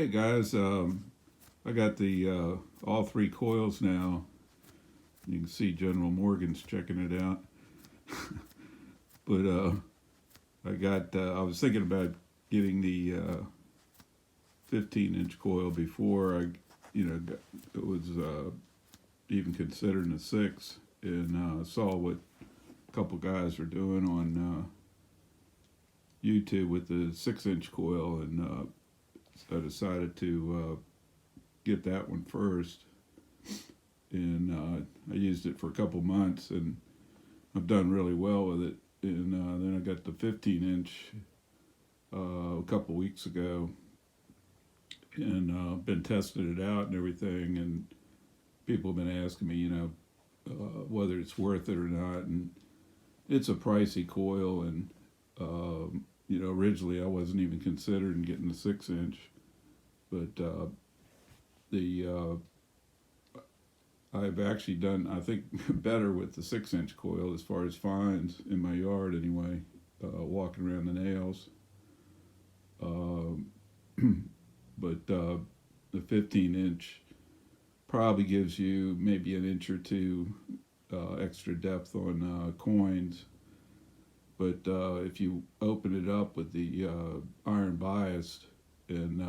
Hey guys, I got the all three coils now. You can see General Morgan's checking it out. But I was thinking about getting the 15-inch coil before it was even considering a 6, and saw what a couple guys were doing on YouTube with the 6-inch coil, and I decided to get that one first, and I used it for a couple months, and I've done really well with it. And then I got the 15-inch a couple weeks ago, and been testing it out and everything. And people have been asking me, whether it's worth it or not. And it's a pricey coil, and originally I wasn't even considering getting the 6-inch, but I've actually done, I think, better with the 6-inch coil as far as finds in my yard anyway, walking around the nails. But the 15-inch probably gives you maybe an inch or two extra depth on coins. But if you open it up with the iron biased, and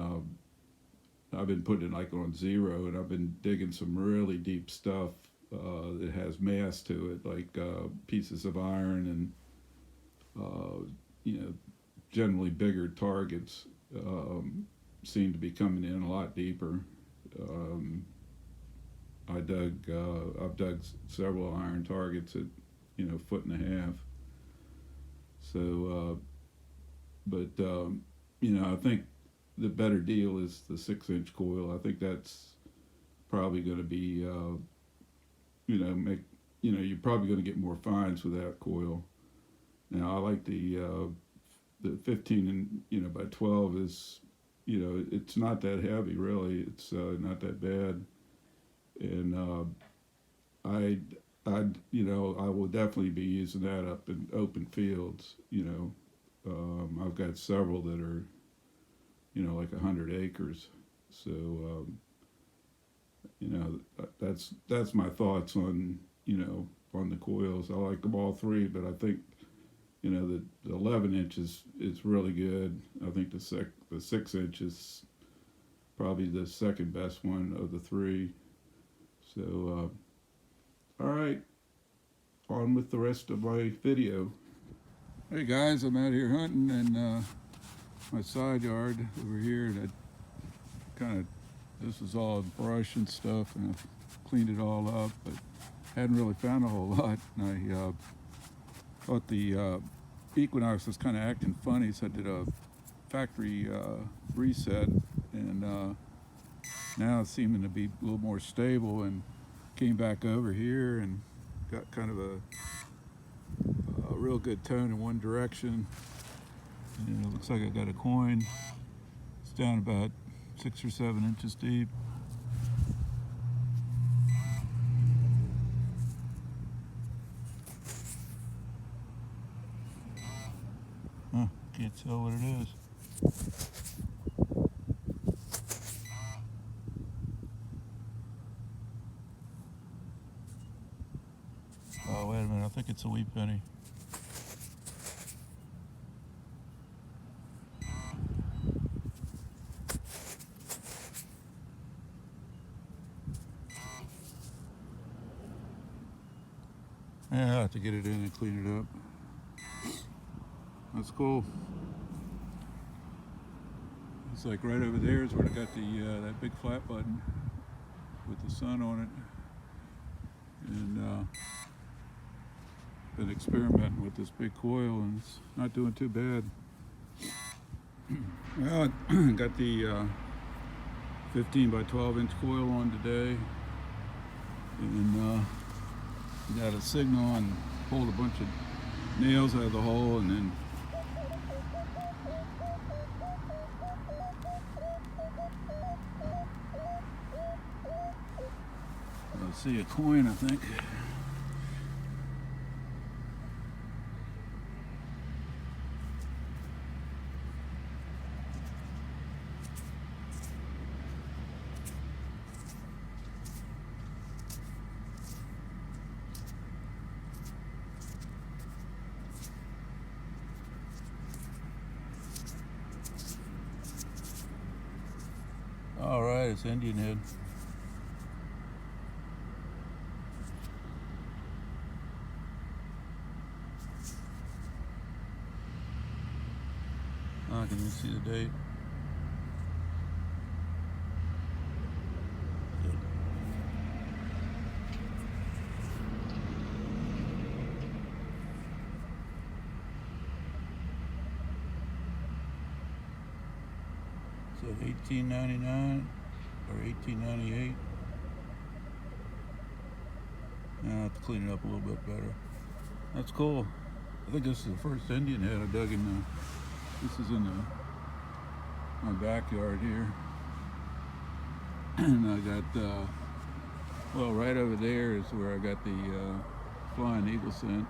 I've been putting it like on 0, and I've been digging some really deep stuff that has mass to it, like pieces of iron and generally bigger targets seem to be coming in a lot deeper. I've dug several iron targets at 1.5 feet. So, I think the better deal is the 6-inch coil. I think that's probably going to be, you're probably going to get more fines with that coil. Now, I like the 15 and by 12 is, it's not that heavy really. It's not that bad, and I will definitely be using that up in open fields. I've got several that are like 100 acres. So that's my thoughts on on the coils. I like them all three, but I think the 11-inch is really good. I think the 6-inch is probably the second best one of the three. So all right, on with the rest of my video. Hey guys, I'm out here hunting in my side yard over here, and this is all brush and stuff, and I've cleaned it all up, but hadn't really found a whole lot. And I thought the Equinox was kind of acting funny, so I did a factory reset, and now it's seeming to be a little more stable, and came back over here and got kind of a real good tone in one direction. And it looks like I got a coin. It's down about 6 or 7 inches deep. Can't tell what it is. Oh, wait a minute, I think it's a wee penny. Yeah, I'll have to get it in and clean it up. That's cool. It's like right over there is where I got the that big flat button with the sun on it, and been experimenting with this big coil, and it's not doing too bad. Well, I got the 15 by 12-inch coil on today, and got a signal and pulled a bunch of nails out of the hole, and then I see a coin, I think. nice Indian head. Can you see the date? So 1899 or 1898. I'll have to clean it up a little bit better. That's cool. I think this is the first Indian head I dug in the, this is in my backyard here. And I got, well, right over there is where I got the flying eagle scent.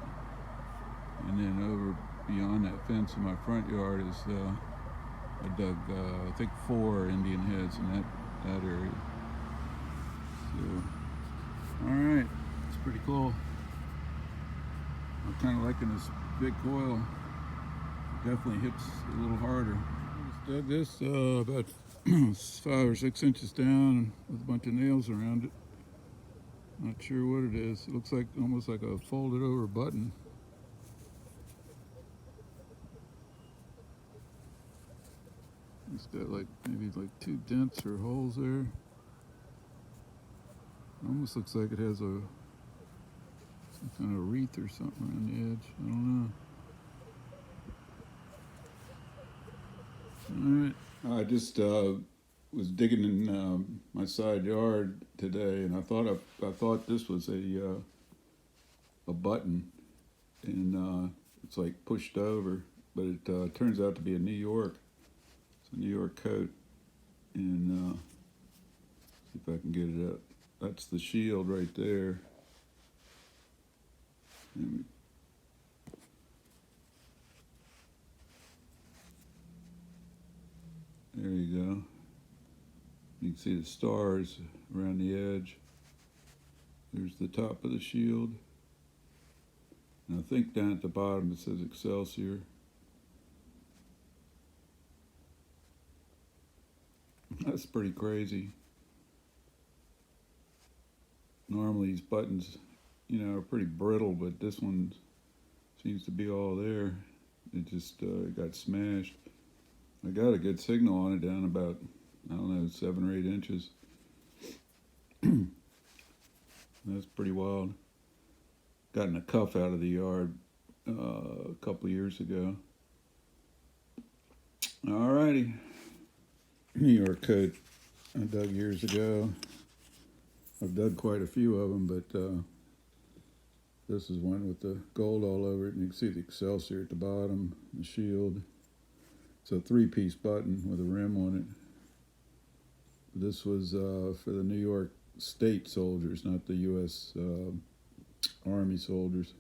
And then over beyond that fence in my front yard is, I dug, I think 4 Indian heads in that area. So, alright, it's pretty cool. I'm kind of liking this big coil. It definitely hits a little harder. I just dug this about 5 or 6 inches down with a bunch of nails around it. Not sure what it is. It looks like almost like a folded over button. It's got like maybe like 2 dents or holes there. It almost looks like it has some kind of wreath or something around the edge. I don't know. All right. I just was digging in my side yard today, and I thought this was a button, and it's like pushed over, but it turns out to be a New York. It's a New York coat, and see if I can get it up. That's the shield right there. And there you go. You can see the stars around the edge. There's the top of the shield. And I think down at the bottom it says Excelsior. That's pretty crazy. Normally these buttons, you know, are pretty brittle, but this one seems to be all there. It just got smashed. I got a good signal on it down about, I don't know, 7 or 8 inches. That's pretty wild. Gotten a cuff out of the yard a couple years ago. Alrighty. New York coat I dug years ago. I've dug quite a few of them, but this is one with the gold all over it, and you can see the Excelsior at the bottom, the shield. It's a 3-piece button with a rim on it. This was for the New York State soldiers, not the U.S. Army soldiers.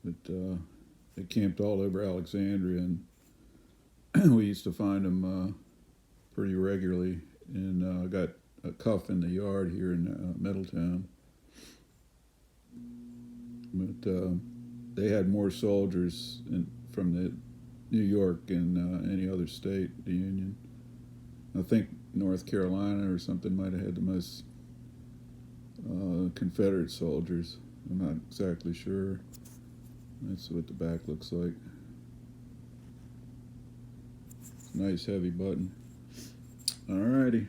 But they camped all over Alexandria, and we used to find them pretty regularly. And I got a cuff in the yard here in Middletown. But they had more soldiers from the New York and any other state, the Union. I think North Carolina or something might have had the most Confederate soldiers. I'm not exactly sure. That's what the back looks like. It's a nice heavy button. Alrighty.